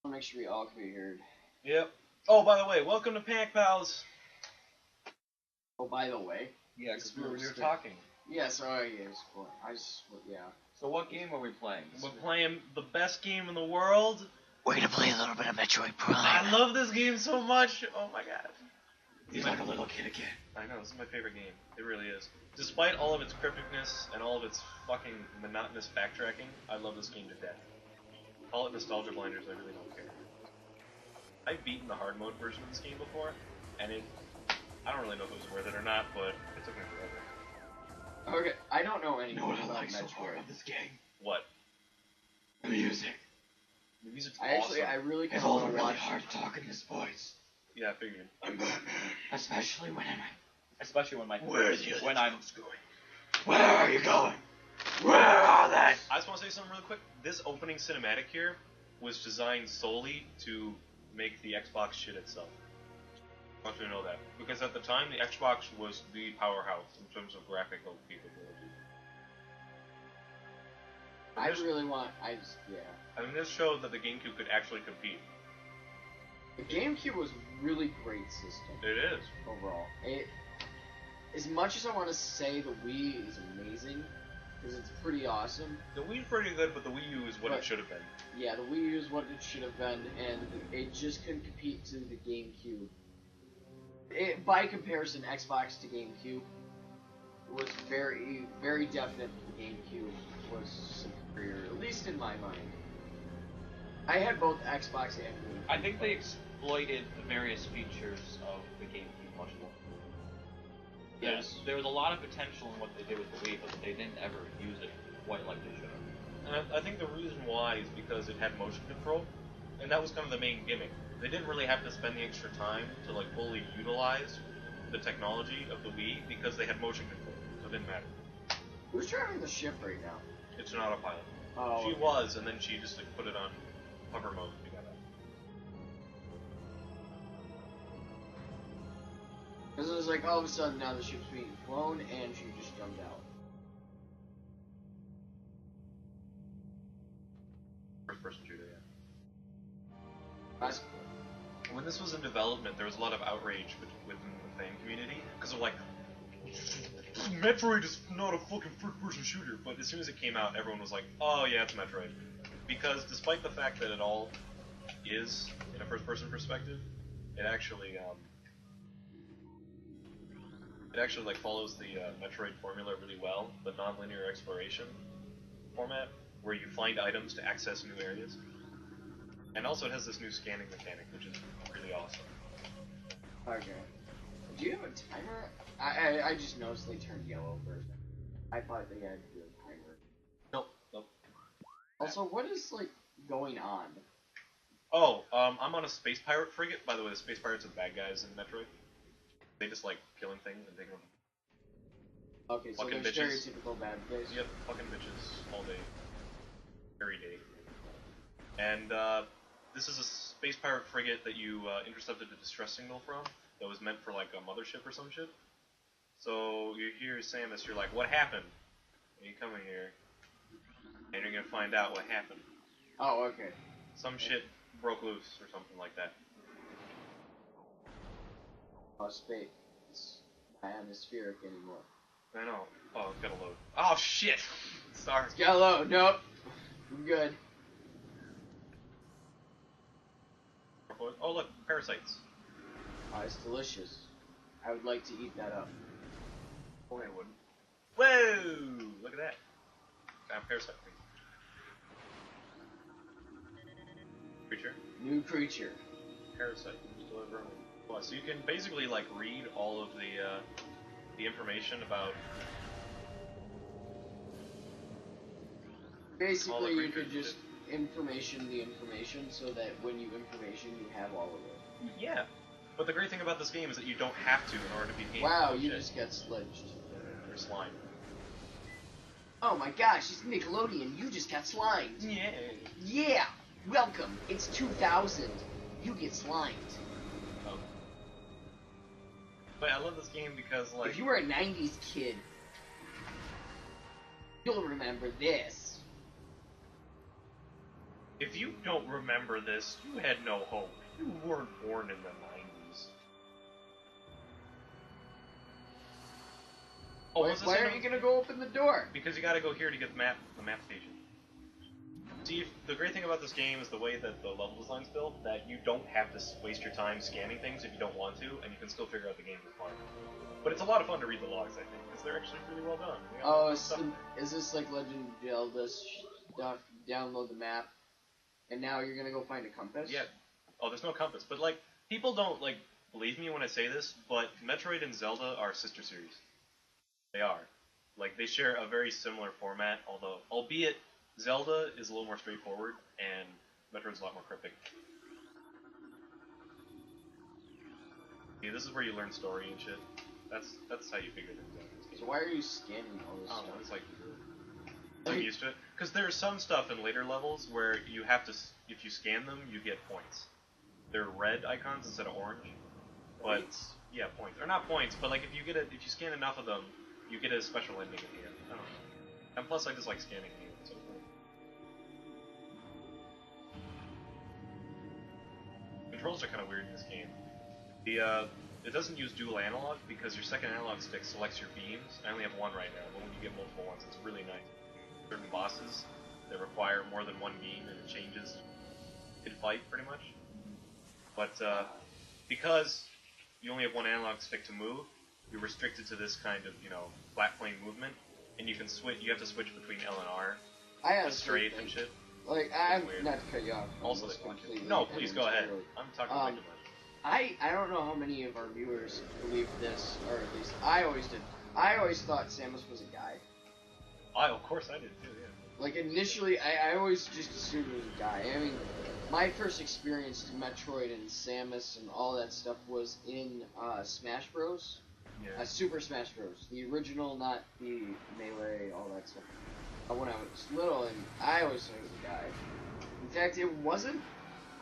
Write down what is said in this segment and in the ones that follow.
I'll make sure we all can be heard. Yep. Oh, by the way, welcome to Panic Pals. Oh, by the way. Yeah, because we were talking. Yeah, sorry, yeah. So what game are we playing? We're playing the best game in the world. We're gonna play a little bit of Metroid Prime. I love this game so much. Oh my god. He's like a little kid again. I know, this is my favorite game. It really is. Despite all of its crypticness and all of its fucking monotonous backtracking, I love this game to death. Call it nostalgia blinders, I really don't care. I've beaten the hard mode version of this game before, and I don't really know if it was worth it or not, but it took me forever. Okay, I don't know anything what I about like so far Metroid. about this game? What? The music. The music's Actually, awesome. I really It's kind all of really watch. hard to talk in this voice. Yeah, I figured. I'm Batman. Especially when Where's the other going? Where are you going? Where are they? I just want to say something really quick. This opening cinematic here was designed solely to make the Xbox shit itself. I want you to know that. Because at the time, the Xbox was the powerhouse in terms of graphical capability. I mean, this showed that the GameCube could actually compete. The GameCube was a really great system. It is. Overall. As much as I want to say the Wii is amazing, because it's pretty awesome. The Wii's pretty good, but the Wii U is what it should have been. Yeah, the Wii U is what it should have been, and it just couldn't compete to the GameCube. By comparison, Xbox to GameCube was very, very definite. The GameCube was superior, at least in my mind. I had both Xbox and GameCube. I think they exploited the various features of the GameCube much more. Yes. There was a lot of potential in what they did with the Wii, but they didn't ever use it quite like they should have. And I think the reason why is because it had motion control, and that was kind of the main gimmick. They didn't really have to spend the extra time to like fully utilize the technology of the Wii because they had motion control, so it didn't matter. Who's driving the ship right now? It's an autopilot. Oh, She okay. was, and then she just like, put it on hover mode to get out. Because it was like all of a sudden now the ship's being flown and she just jumped out. First person shooter, yeah. That's When this was in development, there was a lot of outrage within the fan community because of like, Metroid is not a fucking first-person shooter. But as soon as it came out, everyone was like, "Oh yeah, it's Metroid," because despite the fact that it all is in a first-person perspective, it actually like follows the Metroid formula really well, the non-linear exploration format, where you find items to access new areas. And also it has this new scanning mechanic, which is really awesome. okay. Do you have a timer? I just noticed they turned yellow for a second. I thought they had to do a timer. Nope. Also, what is like going on? Oh, I'm on a space pirate frigate. By the way, the space pirates are the bad guys in Metroid. They just like killing things and taking them. Okay, so Fucking they're bitches. stereotypical bad guys. Yep, fucking bitches all day. Every day. And this is a space pirate frigate that you intercepted a distress signal from that was meant for like a mothership or some shit. So you hear Samus, you're like, what happened? And you come in here, and you're gonna find out what happened. Oh, okay. Some shit broke loose or something like that. Oh, space. It's not atmospheric anymore. I know. Oh, it's gotta load. Oh shit! Sorry. It's got low. Nope. I'm good. Oh look, parasites. Oh, it's delicious. I would like to eat that up. Oh, I wouldn't. Whoa! Look at that. Found parasite thing. Creature. New creature. Parasite. Deliver. Well, so you can basically like read all of the information about. Basically, you could creatures just the information, so that when you information, you have all of it. Yeah. But the great thing about this game is that you don't have to in order to beat games. Wow, you just got sledged. Or slime. Oh my gosh, it's Nickelodeon. You just got slimed. Yeah. Yeah. Welcome. It's 2000. You get slimed. Oh. But I love this game because like. If you were a 90s kid, you'll remember this. If you don't remember this, you had no hope. You weren't born in the 90s. Oh, Why aren't you gonna go open the door? Because you gotta go here to get the map station. See, the great thing about this game is the way that the level design's built, that you don't have to waste your time scanning things if you don't want to, and you can still figure out the game is fun. But it's a lot of fun to read the logs, I think, because they're actually really well done. Oh, is this like Legend of Zelda stuff? Download the map, and now you're gonna go find a compass? Yeah. Oh, there's no compass. But, like, people don't, like, believe me when I say this, but Metroid and Zelda are sister series. They are. Like, they share a very similar format, although, albeit, Zelda is a little more straightforward, and Metroid's a lot more cryptic. Yeah, this is where you learn story and shit. That's how you figure things out. So why are you scanning all this stuff? It's like I'm used to it. Because there's some stuff in later levels where you have to, if you scan them, you get points. They're red icons instead of orange. But Points? Yeah, points. Or not points, but like if you scan enough of them, you get a special ending at the end. I don't know. And plus, I just like scanning the end. So controls are kind of weird in this game. It doesn't use dual analog because your second analog stick selects your beams. I only have one right now, but when you get multiple ones, it's really nice. Certain bosses that require more than one beam, and it changes in fight pretty much. But because you only have one analog stick to move, you're restricted to this kind of, flat plane movement, and you can switch. You have to switch between L and R, and strafe and shit. Like, I'm not to cut you off. Also, no, please go ahead. I'm talking way too much. I don't know how many of our viewers believe this, or at least I always did. I always thought Samus was a guy. Of course I did too, yeah. Like, initially, I always just assumed it was a guy. I mean, my first experience to Metroid and Samus and all that stuff was in Smash Bros. Yeah. Super Smash Bros. The original, not the Melee, all that stuff. When I was little, and I always thought it was a guy. In fact, it wasn't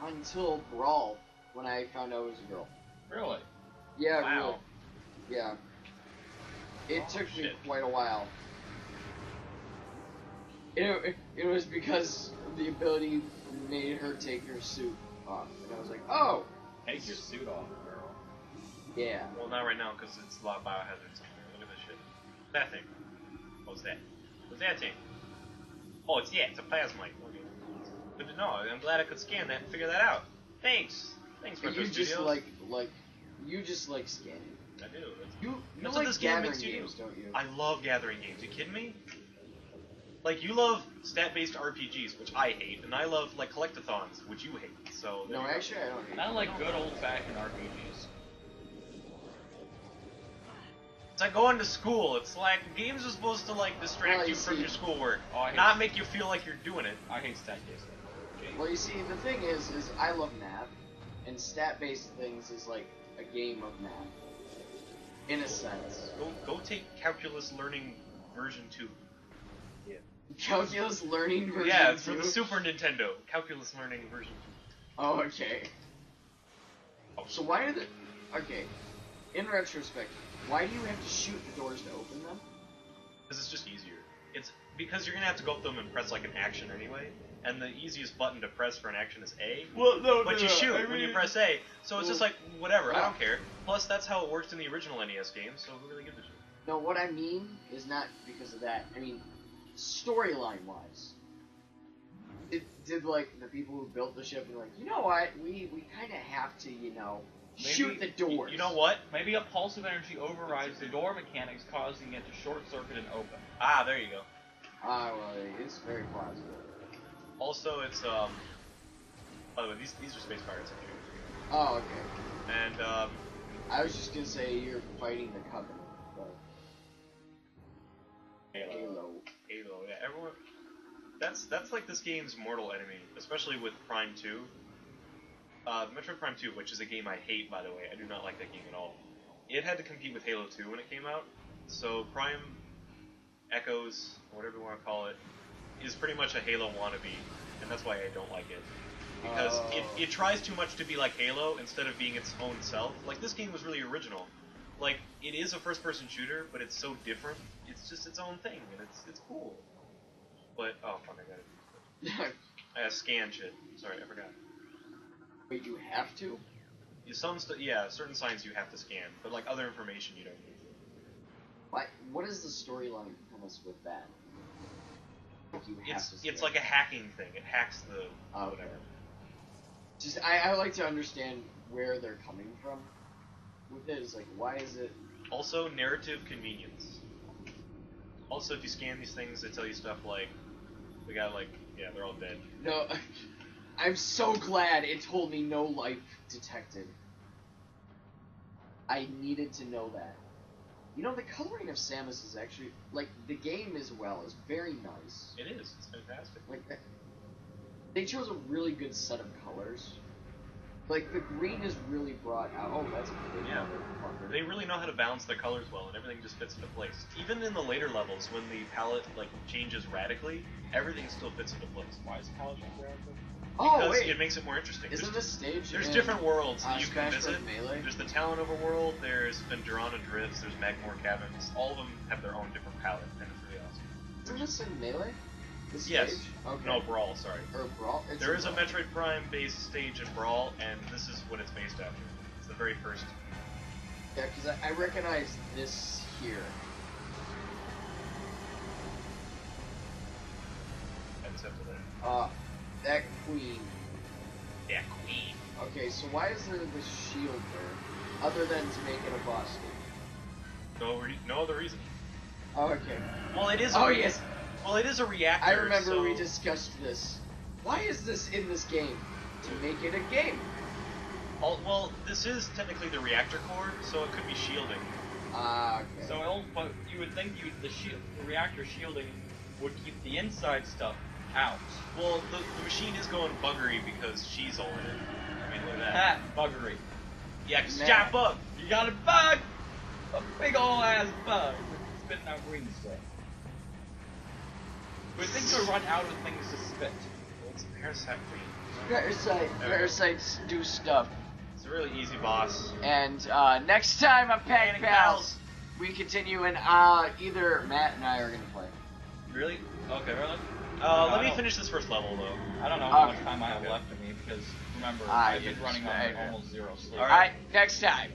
until Brawl when I found out it was a girl. Really? Yeah, wow. Really. Yeah. It took me quite a while. It was because the ability made her take her suit off, and I was like, oh! Take your suit off, girl. Yeah. Well, not right now, because it's a lot of biohazards up there. Look at this shit. That thing. What's that? What's that thing? Oh, it's a plasmite. Okay. Good to know. I'm glad I could scan that and figure that out. Thanks. Thanks, Retro Studios. You just like scanning. I do. You that's like what this game gathering makes you games, do. don't you? I love gathering games. You kidding me? Like, you love stat-based RPGs, which I hate, and I love, like, collectathons, which you hate, so... No, actually, I don't hate I like good old-fashioned RPGs. It's like going to school. It's like, games are supposed to, like, distract you from your schoolwork, not make you feel like you're doing it. I hate stat-based things. Well, you see, the thing is I love math, and stat-based things is like a game of math. In a sense. Go take Calculus Learning version 2. Calculus Learning version 2? Yeah, it's for the Super Nintendo. Calculus Learning version 2. Oh, okay. So why are okay, in retrospect, why do you have to shoot the doors to open them? Because it's just easier. It's because you're gonna have to go up them and press like an action anyway, and the easiest button to press for an action is A. Well, no, but you shoot when you press A, so it's just like whatever. I don't care. Plus, that's how it worked in the original NES game, so who really gives a shit? No, what I mean is not because of that. I mean, storyline-wise, did like the people who built the ship be like, you know what? We kind of have to, shoot the doors. You know what? Maybe a pulse of energy overrides the door mechanics, causing it to short circuit and open. Ah, there you go. Ah, well, it's very plausible. Also, it's by the way, these are space pirates. Oh, okay. And I was just gonna say you're fighting the Covenant, but Halo, yeah. Everyone. That's like this game's mortal enemy, especially with Prime 2. Metroid Prime 2, which is a game I hate, by the way. I do not like that game at all. It had to compete with Halo 2 when it came out, so Prime Echoes, whatever you want to call it, is pretty much a Halo wannabe, and that's why I don't like it. Because it tries too much to be like Halo instead of being its own self. Like, this game was really original. Like, it is a first-person shooter, but it's so different. It's just its own thing, and it's cool. But, oh, fuck, I got it. Scan shit. Sorry, I forgot. Wait, you have to? Certain signs you have to scan, but like other information you don't need. What is the storyline premise with that? Like you have to It's like a hacking thing. It hacks the whatever. Just I like to understand where they're coming from with it. It's like, why is it? Also, narrative convenience. Also, if you scan these things, they tell you stuff like, the guy they're all dead. No, I'm so glad it told me no life detected. I needed to know that. You know, the coloring of Samus is actually, like, the game as well is very nice. It is. It's fantastic. Like, they chose a really good set of colors. Like, the green is really brought out. Oh, that's a good motherfucker. They really know how to balance their colors well, and everything just fits into place. Even in the later levels, when the palette, like, changes radically, everything still fits into place. Why is the palette change radically? Because it makes it more interesting. Isn't this stage? There's different worlds that you Smash can visit. Melee? There's the Talon overworld, there's Vendurana Drifts, there's Magmore Caverns. All of them have their own different palette, and it's really awesome. Isn't this in Melee? This Yes. stage? Okay. No, Brawl, sorry. Or Brawl? There is a Metroid Prime based stage in Brawl, and this is what it's based after. It's the very first. Yeah, because I recognize this here. Except for that. That queen. Yeah, Queen. Okay, so why is there this shield there? Other than to make it a boss stage? No other reason. Oh, okay. Well, it is. Yes. Well, it is a reactor. I remember so... we discussed this. Why is this in this game? To make it a game. Well, this is technically the reactor core, so it could be shielding. Okay. So, but you would think the reactor shielding would keep the inside stuff out. Well, the machine is going buggery because she's all in it. I mean, look at that. That buggery. Yeah, stop up! You got a bug! A big ol' ass bug! Spitting out green stuff. We think you'll run out of things to spit. Well, it's a parasite queen. Parasites do stuff. It's a really easy boss. And next time on Panic Panic Pals, Pals. we continue, and either Matt and I are gonna play. Really? Okay, really? Let me finish this first level, though. I don't know how much Okay. time I have left in me, because remember, Ah, I've been you running just- on okay. almost zero sleep. Alright, next time.